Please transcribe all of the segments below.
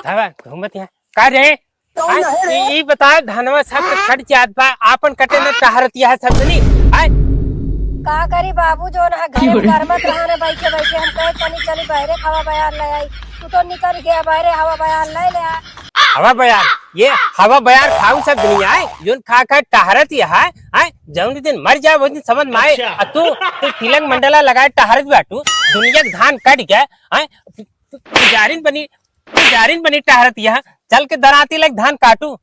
घूमत है का रे ई बता धनवा सब कट जात बा आपन कटे न टहरतिया सब नहीं आय का करी बाबू जो ना घर गरमत रहा बैठे बैठे हम कहे तनी चली बहरे हवा बयार ले आई तू तो निकल गया बहरे हवा बयार ले ले आ हवा बयार ये हवा बयार खाऊ सब दुनिया है जोन खा खा टहरत है आय जौन दिन मर जाए वो दिन समझ में आए तू तिलक मंडला लगाए टहरत बाटू दुनिया धान कट गया आय पुजारिन बनी टहरत है चल के दराती लग धान काटू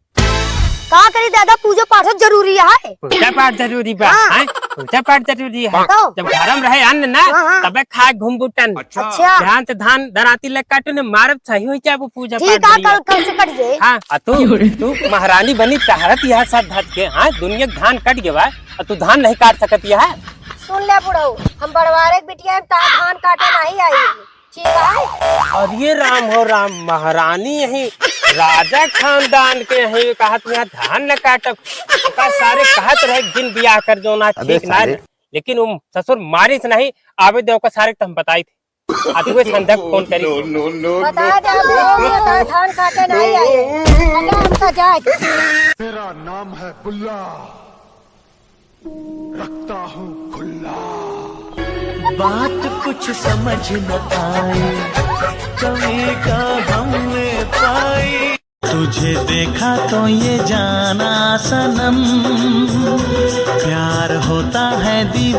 का करी दादा पूजा पाठ जरूरी है पूजा पाठ जरूरी बा हैं पूजा पाठ जरूरी है जब घरम रहे अन्न ना तबे खाए घुमबुटन अच्छा ध्यान से धान दराती लग काटू ने मारब सही हो जाए वो पूजा ठीक है कल से कट जाए हां तू महारानी बनी टहरत यह सब धत के हां दुनिया धान कट गए बा तू धान नहीं काट सकत है सुन ले बुढ़ऊ हम बड़वारे बिटिया ता धान काटे नहीं आई ठीक है और ये राम हो राम महारानी यही राजा खानदान के यही कहत यहाँ धान न काटब का सारे कहत रहे दिन बियाह कर जो ना ठीक ना लेकिन ससुर मारिस नहीं आवे देव का सारे तुम बताई थे आदि कोई संध्या फोन करी बता दे धान काटे नहीं आए हमका जाए मेरा नाम है बुल्ला रखता हूँ खुल्ला बात कुछ समझ न आए कभी का हमने पाई तुझे देखा तो ये जाना सनम प्यार होता है दीवार।